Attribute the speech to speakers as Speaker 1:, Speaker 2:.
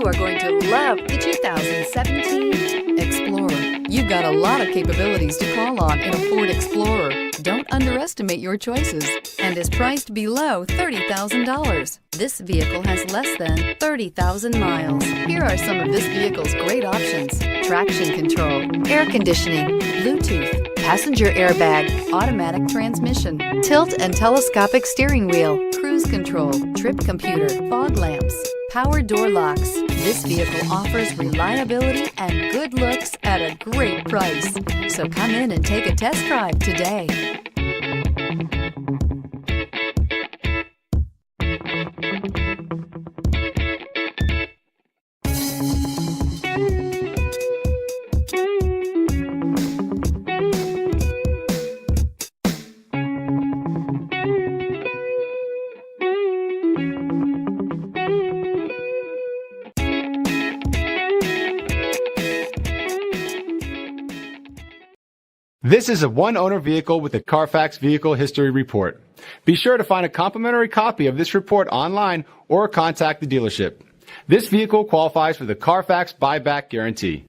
Speaker 1: are going to love the 2017 Explorer. You've got a lot of capabilities to call on in a Ford Explorer. Don't underestimate your choices, and is priced below $30,000. This vehicle has less than 30,000 miles. Here are some of this vehicle's great options: traction control, air conditioning, Bluetooth, passenger airbag, automatic transmission, tilt and telescopic steering wheel, cruise control, trip computer, fog lamps, power door locks. This vehicle offers reliability and good looks at a great price. So come in and take a test drive today.
Speaker 2: This is a one-owner vehicle with a Carfax Vehicle History Report. Be sure to find a complimentary copy of this report online or contact the dealership. This vehicle qualifies for the Carfax Buyback Guarantee.